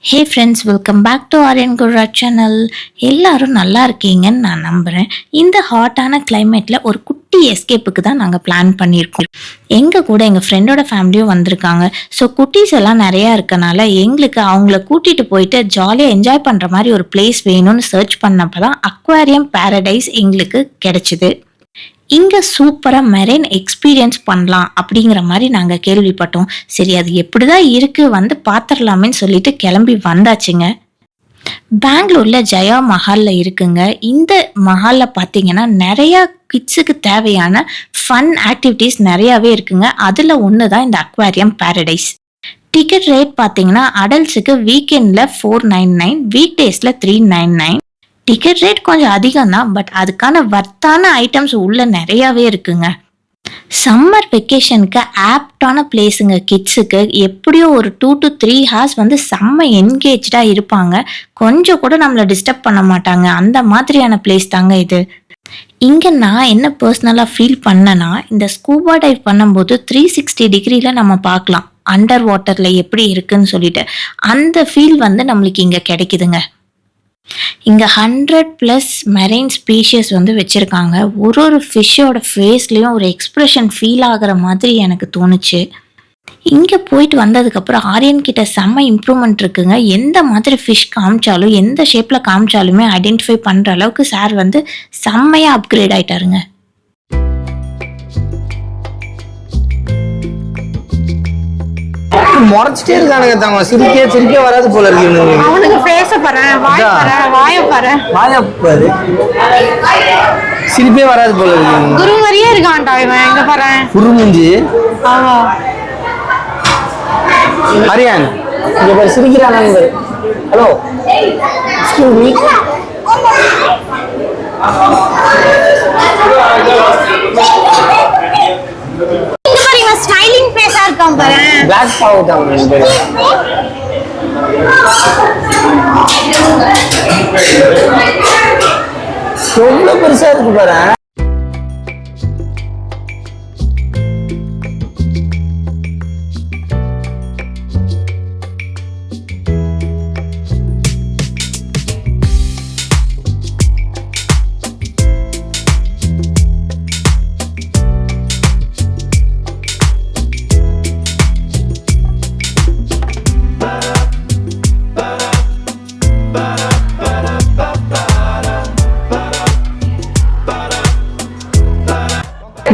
Hey friends, welcome back to Aryan Kurra channel. எல்லாரும் நல்லா இருக்கீங்கன்னு நான் நம்புகிறேன். இந்த ஹாட்டான கிளைமேட்டில் ஒரு குட்டி எஸ்கேப்புக்கு தான் நாங்கள் பிளான் பண்ணியிருக்கோம். எங்கள் கூட எங்கள் ஃப்ரெண்டோட ஃபேமிலியும் வந்திருக்காங்க. ஸோ குட்டீஸ் எல்லாம் நிறையா இருக்கனால எங்களுக்கு அவங்கள கூட்டிகிட்டு போயிட்டு ஜாலியாக என்ஜாய் பண்ணுற மாதிரி ஒரு பிளேஸ் வேணும்னு சர்ச் பண்ணப்போ தான் அக்வாரியம் பேரடைஸ் எங்களுக்கு கிடைச்சிது. இங்கே சூப்பராக மெரைன் எக்ஸ்பீரியன்ஸ் பண்ணலாம் அப்படிங்கிற மாதிரி நாங்கள் கேள்விப்பட்டோம். சரி, அது எப்படி தான் இருக்குது, வந்து பார்த்துடலாமேன்னு சொல்லிட்டு கிளம்பி வந்தாச்சுங்க. பெங்களூரில் ஜெயா மஹாலில் இருக்குங்க. இந்த மஹாலில் பார்த்தீங்கன்னா நிறையா கிட்ஸுக்கு தேவையான ஃபன் ஆக்டிவிட்டீஸ் நிறையாவே இருக்குங்க. அதில் ஒன்று தான் இந்த அக்வாரியம் பேரடைஸ். டிக்கெட் ரேட் பார்த்தீங்கன்னா அடல்ட்ஸுக்கு வீக்கெண்டில் 499, வீக் டேஸில் 399. டிக்கெட் ரேட் கொஞ்சம் அதிகம் தான், பட் அதுக்கான வர்த்தான ஐட்டம்ஸ் உள்ள நிறையாவே இருக்குங்க. சம்மர் வெக்கேஷனுக்கு ஆப்டான பிளேஸுங்க. கிட்ஸுக்கு எப்படியோ ஒரு 2 to 3 ஹார்ஸ் வந்து செம்ம என்கேஜாக இருப்பாங்க. கொஞ்சம் கூட நம்மளை டிஸ்டர்ப் பண்ண மாட்டாங்க. அந்த மாதிரியான பிளேஸ் தாங்க இது. இங்கே நான் என்ன பர்சனலாக ஃபீல் பண்ணேன்னா, இந்த ஸ்கூபா டைவ் பண்ணும்போது 360 டிகிரியில் நம்ம பார்க்கலாம் அண்டர் வாட்டரில் எப்படி இருக்குன்னு சொல்லிட்டு. அந்த ஃபீல் வந்து நம்மளுக்கு இங்கே கிடைக்குதுங்க. இங்கே 100+ மெரைன் ஸ்பீஷியஸ் வந்து வச்சுருக்காங்க. ஒரு ஃபிஷ்ஷோட ஃபேஸ்லேயும் ஒரு எக்ஸ்ப்ரெஷன் ஃபீல் ஆகிற மாதிரி எனக்கு தோணுச்சு. இங்கே போயிட்டு வந்ததுக்கப்புறம் ஆரியன் கிட்ட செம்ம இம்ப்ரூவ்மெண்ட் இருக்குங்க. எந்த மாதிரி ஃபிஷ் காமிச்சாலும், எந்த ஷேப்பில் காமிச்சாலுமே ஐடென்டிஃபை பண்ணுற அளவுக்கு சார் வந்து செம்மையாக அப்கிரேட் ஆகிட்டாருங்க. முறைச்சிட்டே இருக்கானுங்க. தாங்க சிரிக்க வராது போல இருக்கு. அவனுக்கு பேச பாறேன், வாய் பாறேன், வாய பாரு. சிரிப்பே வராது போல இருக்கு. குரு மாதிரியே இருக்கான்டா இவன். இங்க பாறேன், குரு மூஞ்சி. ஆமா ஹரியான் இங்க பாரு, சிரிக்கிறானாங்க. Hello, excuse me. ஸ்மைலிங் ஃபேஸா இருக்கான் பாரு. பிளாக் பாவுட்டாங்க ரெண்டு பேரும். எவ்வளவு பெருசா இருக்கு பாரு.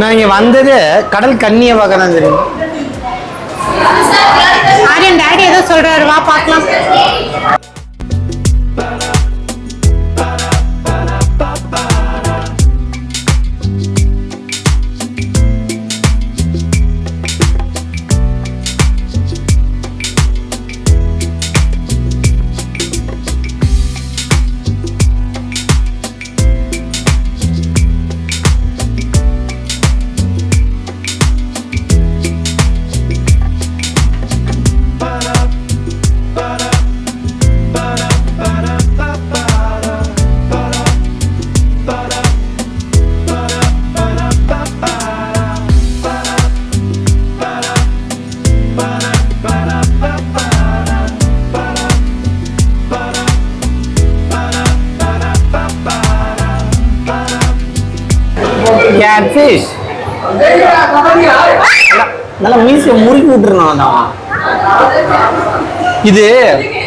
நான் இங்க வந்தது கடல் கண்ணியை பார்க்க தான் தெரியும். ஆரியன் டாடி ஏதோ சொல்றாரு, வா பார்க்கலாம். கேட்ஃபிஷ் நல்லா மீசை முறுக்கி விட்டுருணும். இது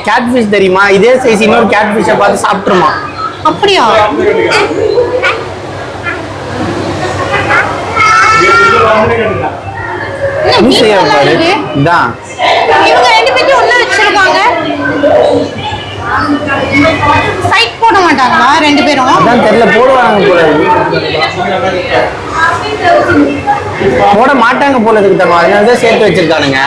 கேட்ஃபிஷ் தெரியுமா? இதே சைஸ் இன்னொரு கேட்ஃபிஷை பார்த்து சாப்பிட்டுருமா. அப்படியா? மீசையா பாரு. இதான் இவங்க ரெண்டு பேரும் ஒண்ணா வச்சிருக்காங்க. ஃபைட் போட மாட்டாங்களா ரெண்டு பேரும்? அதான் தெரியல, போடுவாங்க போல இருக்கு. போட மாட்டாங்க போல இருக்கு தம்மா, அதனால தான் சேர்த்து வச்சிருக்கானுங்க.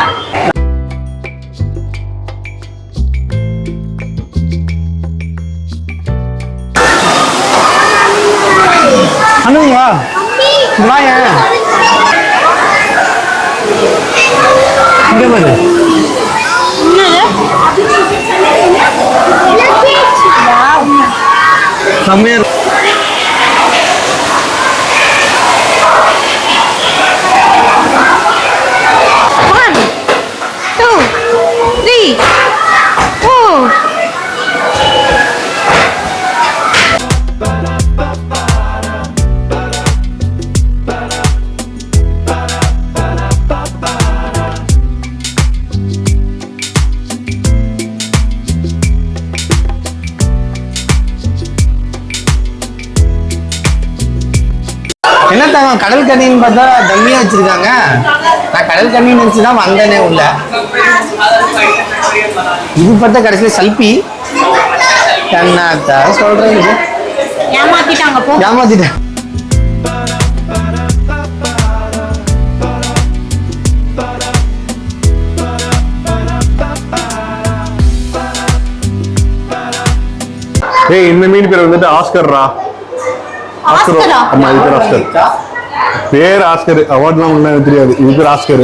அனுவா வாயா இங்க பாரு. செம்மையா இருக்கு. One, two, three, four. என்னடா கடல் கண்ணின்னு பார்த்தா டம்மியா வச்சிருக்காங்க. நான் கடல் கண்ணின்னு நினைச்சுதான் வந்தேனே உள்ள. இது பார்த்தா கடைசியில சல்பி. என்னத்தா சொல்றது? ஏமாத்திட்டாங்க போ. ஏமாத்திட்டேன். ஏய் இந்த மீன் பேர் வந்துட்டு ஆஸ்கர்ரா. ஆஸ்கர். ஆமா இது பேர் ஆஸ்கர். பேர் ஆஸ்கர். அவார்ட்லாம் ஒன்றும் தெரியாது. இது பேர் ஆஸ்கர்.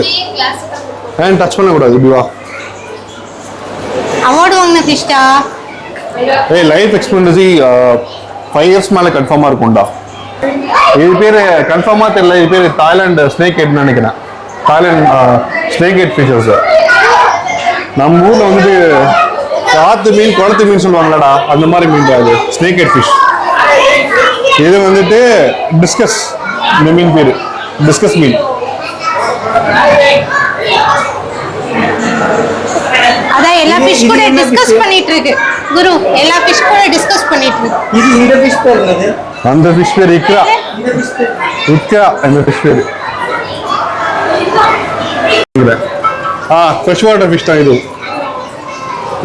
ஏன் டச் பண்ணக்கூடாது இப்படி வா. அவார்டு வாங்கின ஃபிஷ்டா. ஏய் லைஃப் எக்ஸ்பெக்டன்சி 5 years மேலே கன்ஃபார்மாக இருக்கும்டா. இது பேர் கன்ஃபார்மாக தெரியல. இது பேர் தாய்லாந்து ஸ்னேக் ஹெட்னு நினைக்கிறேன். Thailand snake head Fisher's. நம்ம ஊரில் வந்துட்டு ஆத்து மீன் குளத்து மீன் சொல்லுவாங்களாடா, அந்த மாதிரி மீன் அது ஸ்னேக் ஹெட் ஃபிஷ். இது வந்துட்டு டிஸ்கஸ். இந்த மீன் பேரு டிஸ்கஸ் மீன். அதான் எல்லா ஃபிஷ் கூட டிஸ்கஸ் பண்ணிட்டு இருக்கு குரு. எல்லா ஃபிஷ் கூட டிஸ்கஸ் பண்ணிட்டு இருக்கு. இது இந்த ஃபிஷ் பேர் என்னது? அந்த ஃபிஷ் பேர் இக்ரா. இக்ரா அந்த ஃபிஷ் பேரு. ஃப்ரெஷ் வாட்டர் ஃபிஷ் தான் இது.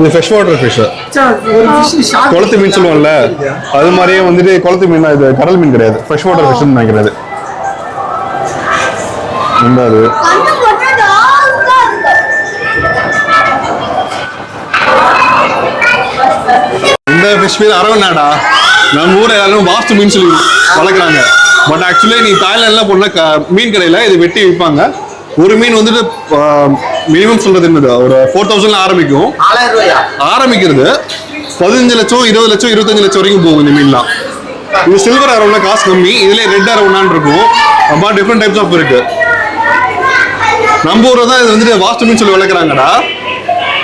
இது ஃப்ரெஷ் வாட்டர் ஃபிஷ். குளத்து மீன் சொல்லுவோம்ல, அது மாதிரியே வந்துட்டு குளத்து மீன். இது கடல் மீன் கிடையாது, ஃப்ரெஷ் வாட்டர் ஃபிஷ் நினைக்கிறது. அது இந்த ஃபிஷ் பேர் அரவணாடா. நம்ம ஊர்ல எல்லாரும் வாஸ்து மீன் சொல்லி வளர்க்குறாங்க. பட் ஆக்சுவலி நீ தாய்லாந்துல போனா மீன் கடையில இது வெட்டி விற்பாங்க. ஒரு மீன் வந்துட்டு மினிமம் சொல்றது என்னது ஒரு 4000 ஆரம்பிக்கும். ஆரம்பிக்கிறது 15 லட்சம் 20 லட்சம் 25 லட்சம் வரைக்கும் போகும் இந்த மீன்லாம். இது சில்வர் அரவுனா காசு கம்மி. இதுல ரெட் அரவுனான் இருக்கும். அப்பா டிஃப்ரெண்ட் டைப்ஸ் ஆஃப் இருக்கு. நம்ம ஊர்ல தான் இது வந்துட்டு வாஸ்து மீன் சொல்லி வளர்க்குறாங்கடா.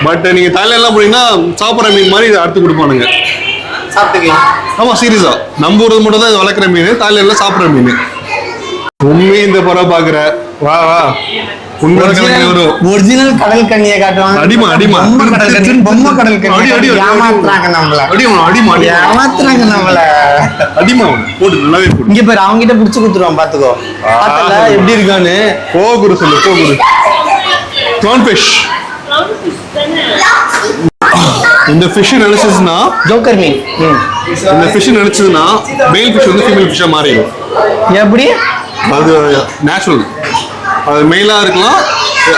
பட் நீங்க தாய்லாந்துலாம் போனீங்கன்னா சாப்பிட்ற மீன் மாதிரி இதை அறுத்து கொடுப்பானுங்க. சாப்பிட்டுக்கலாம். ஆமா சீரியஸா நம்ம ஊர்ல மட்டும் தான் இது வளர்க்குற மீன். தாய்லாந்துல சாப்பிட்ற மீன். உண்மையை இந்த படம் பாக்குற வா வா. ஒரிஜினல் கடல் கண்ணியை காட்டுவாங்க. அடிமா அடிமா பொம்மை கடல் கண்ணி ஏமாத்துறாங்க நம்மள. அடிமா ஏமாத்துறாங்க நம்மள. அடிமா போடு நல்லாவே போடு. இங்க பாரு அவங்க கிட்ட புடிச்சு குடுத்துருவான் பாத்துக்கோ. பார்த்தல எப்படி இருக்கான்னு. போ குரு சொல்லு போ குரு. Clown fish. இந்த ஃபிஷ் நினைச்சதுன்னா ஜோக்கர் மீன். இந்த ஃபிஷ் நினைச்சதுன்னா மேல் ஃபிஷ் வந்து ஃபீமேல் ஃபிஷ்ஷா மாறிடும். எப்படி? அது நேச்சுரல். அது மேலா இருக்கலாம்,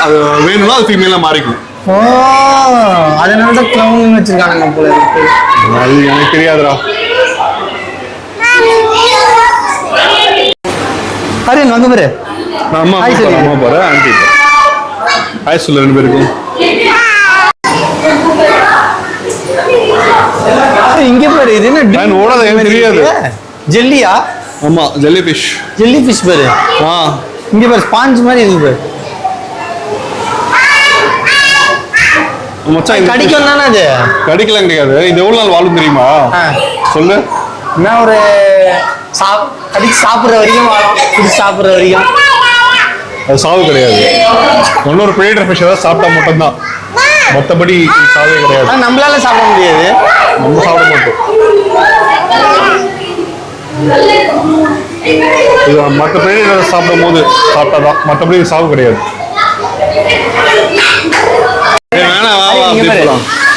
அது வேணும்னா அது ஃபீமேலா மாறிக்கும். ஓ அதனால தான் கிளவுன் வச்சிருக்காங்க போல இருக்கு. அது எனக்கு தெரியாதுடா. அரே வாங்க பாரு. அம்மா அம்மா பாரு ஆண்டி. ஹாய் சொல்லு ரெண்டு பேருக்கும். இங்க பாரு இது என்ன நான் ஓடாத எனக்கு தெரியாது. ஜெல்லியா? ஆமா ஜெல்லி ஃபிஷ். ஜெல்லி ஃபிஷ் பாரு. இங்க பாரு ஸ்பாஞ்ச் மாதிரி இருக்கு பாரு. மச்சான் கடிக்கும் தானே அது? கடிக்கலாம் கிடையாது. இது எவ்வளவு நாள் வாழும் தெரியுமா? சொல்லு. என்ன ஒரு கடிச்சு சாப்பிடுற வரைக்கும் வாழும். குடிச்சு சாப்பிடுற வரைக்கும். அது சாவு கிடையாது. இன்னொரு பிளேட்டர் ஃபிஷ் ஏதாவது சாப்பிட்டா மட்டும்தான். மற்றபடி சாவே கிடையாது. நம்மளால சாப்பிட முடியாது. நம்ம சாப்பிட மாட்டோம். இது மற்ற பிளேட்டர் சாப்பிடும் போது சாப்பிட்டாதான். மற்றபடி சாவு கிடையாது.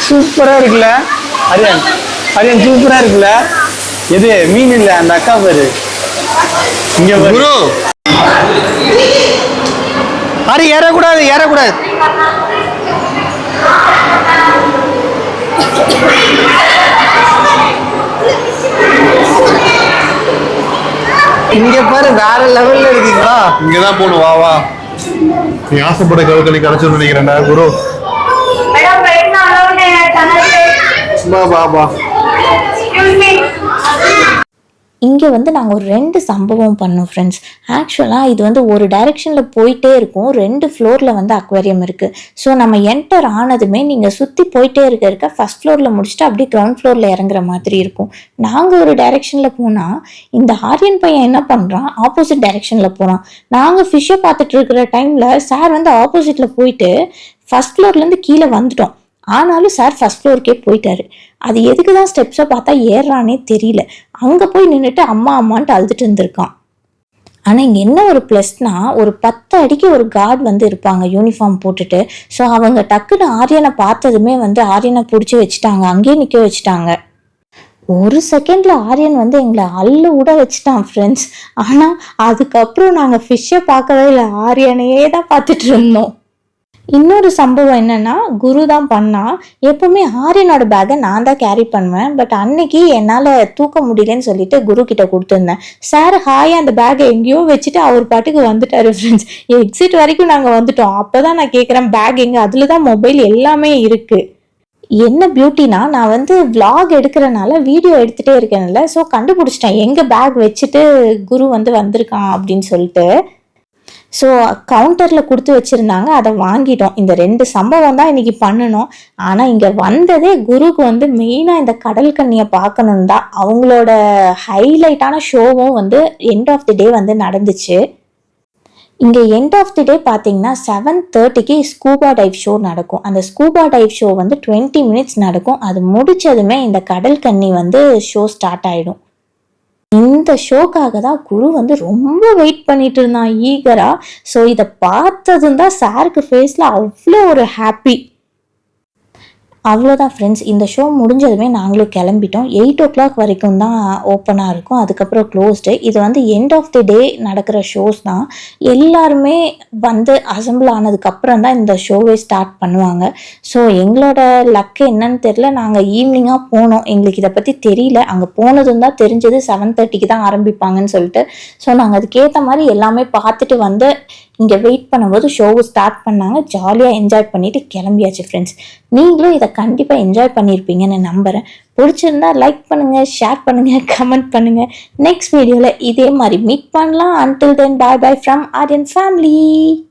சூப்பரா இருக்குல்ல அரியன்? அரியன் சூப்பரா இருக்குல்ல? எது மீன் இல்ல அந்த அக்கா பாரு. இங்க பாரு. அரி ஏறக்கூடாது ஏறக்கூடாது. இங்க பாரு வேற லெவல்ல இருக்குங்களா? இங்கதான் போகணும். வா வா. நீ ஆசைப்பட கவுக்கணி கிடைச்சுன்னு நினைக்கிறேன்டா குரு. பா பா பா. இங்கே வந்து நாங்கள் ஒரு 2 சம்பவம் பண்ணோம் ஃப்ரெண்ட்ஸ். ஆக்சுவலாக இது வந்து ஒரு டைரெக்ஷனில் போயிட்டே இருக்கும். 2 ஃப்ளோரில் வந்து அக்வேரியம் இருக்குது. ஸோ நம்ம என்டர் ஆனதுமே நீங்கள் சுற்றி போயிட்டே இருக்க ஃபஸ்ட் ஃப்ளோரில் முடிச்சுட்டு அப்படியே கிரவுண்ட் ஃப்ளோரில் இறங்குற மாதிரி இருக்கும். நாங்கள் ஒரு டைரெக்ஷனில் போனால் இந்த ஆரியன் பையன் என்ன பண்ணுறான், ஆப்போசிட் டைரெக்ஷனில் போகிறான். நாங்கள் ஃபிஷ்ஷை பார்த்துட்டு இருக்கிற டைமில் சார் வந்து ஆப்போசிட்டில் போயிட்டு ஃபஸ்ட் ஃப்ளோர்லேருந்து கீழே வந்துட்டோம். ஆனாலும் சார் ஃபஸ்ட் ஃப்ளோருக்கே போயிட்டாரு. அது எதுக்கு தான் ஸ்டெப்ஸை பார்த்தா ஏறானே தெரியல. அங்கே போய் நின்றுட்டு அம்மா அம்மான்ட்டு அழுதுட்டு இருந்திருக்கான். ஆனால் இங்கே என்ன ஒரு ப்ளஸ்னா ஒரு 10 அடிக்கு ஒரு கார்டு வந்து இருப்பாங்க யூனிஃபார்ம் போட்டுட்டு. ஸோ அவங்க டக்குன்னு ஆரியனை பார்த்ததுமே வந்து ஆரியனை பிடிச்சி வச்சுட்டாங்க, அங்கேயே நிற்க வச்சுட்டாங்க. ஒரு செகண்டில் ஆரியன் வந்து எங்களை அள்ளு விட வச்சுட்டான் ஃப்ரெண்ட்ஸ். ஆனால் அதுக்கப்புறம் நாங்கள் ஃபிஷ்ஷை பார்க்கவே இல்லை, ஆரியனையே தான் பார்த்துட்டு இருந்தோம். இன்னொரு சம்பவம் என்னன்னா, குரு தான் பண்ணா. எப்பவுமே ஆரியனோட பேக்கை நான் தான் கேரி பண்ணுவேன். பட் அன்னைக்கு என்னால் தூக்க முடியலன்னு சொல்லிட்டு குரு கிட்ட கொடுத்துருந்தேன். சார் ஹாயா அந்த பேக்கை எங்கேயோ வச்சுட்டு அவர் பாட்டுக்கு வந்துட்டாரு ஃப்ரெண்ட்ஸ். எக்ஸிட் வரைக்கும் நாங்கள் வந்துட்டோம். அப்போதான் நான் கேட்குறேன் பேக் எங்கே, அதில் தான் மொபைல் எல்லாமே இருக்கு. என்ன பியூட்டினா, நான் வந்து vlog எடுக்கிறனால வீடியோ எடுத்துகிட்டே இருக்கேன்ல, ஸோ கண்டுபிடிச்சிட்டேன் எங்கே பேக் வச்சுட்டு குரு வந்து வந்திருக்கான் அப்படின்னு சொல்லிட்டு. ஸோ கவுண்டரில் கொடுத்து வச்சுருந்தாங்க, அதை வாங்கிட்டோம். இந்த 2 சம்பவம் தான் இன்றைக்கி பண்ணணும். ஆனால் இங்கே வந்ததே குருக்கு வந்து மெயினாக இந்த கடல் கன்னியை பார்க்கணுன்னு தான். அவங்களோட ஹைலைட்டான ஷோவும் வந்து எண்ட் ஆஃப் தி டே வந்து நடந்துச்சு. இங்கே எண்ட் ஆஃப் தி டே பார்த்தீங்கன்னா 7:30க்கு ஸ்கூபா டைவ் ஷோ நடக்கும். அந்த ஸ்கூபா டைவ் ஷோ வந்து 20 மினிட்ஸ் நடக்கும். அது முடிச்சதுமே இந்த கடல் கன்னி வந்து ஷோ ஸ்டார்ட் ஆகிடும். இந்த ஷோக்காக தான் குரு வந்து ரொம்ப வெயிட் பண்ணிட்டு இருந்தான் ஈகரா. ஸோ இதை பார்த்ததும் தான் சாருக்கு ஃபேஸில் அவ்வளோ ஒரு ஹாப்பி. அவ்வளோதான் ஃப்ரெண்ட்ஸ், இந்த ஷோ முடிஞ்சதுமே நாங்களும் கிளம்பிட்டோம். 8 o'clock வரைக்கும் தான் ஓப்பனாக இருக்கும், அதுக்கப்புறம் க்ளோஸ்டு. இது வந்து எண்ட் ஆஃப் தி டே நடக்கிற ஷோஸ் தான். எல்லாருமே வந்து அசம்பிள் ஆனதுக்கப்புறம் தான் இந்த ஷோவே ஸ்டார்ட் பண்ணுவாங்க. ஸோ எங்களோட லக்கு என்னன்னு தெரில, நாங்கள் ஈவினிங்காக போனோம். எங்களுக்கு இதை பற்றி தெரியல. அங்கே போனதும் தான் தெரிஞ்சது 7:30க்கு தான் ஆரம்பிப்பாங்கன்னு சொல்லிட்டு. ஸோ நாங்கள் அதுக்கேற்ற மாதிரி எல்லாமே பார்த்துட்டு வந்து இங்கே வெயிட் பண்ணும்போது ஷோவை ஸ்டார்ட் பண்ணாங்க. ஜாலியாக என்ஜாய் பண்ணிவிட்டு கிளம்பியாச்சு ஃப்ரெண்ட்ஸ். நீங்களும் இதை கண்டிப்பாக என்ஜாய் பண்ணியிருப்பீங்கன்னு நம்புகிறேன். பிடிச்சிருந்தா லைக் பண்ணுங்கள், ஷேர் பண்ணுங்கள், கமெண்ட் பண்ணுங்கள். நெக்ஸ்ட் வீடியோவில் இதே மாதிரி மீட் பண்ணலாம். until then bye bye from Aryan family.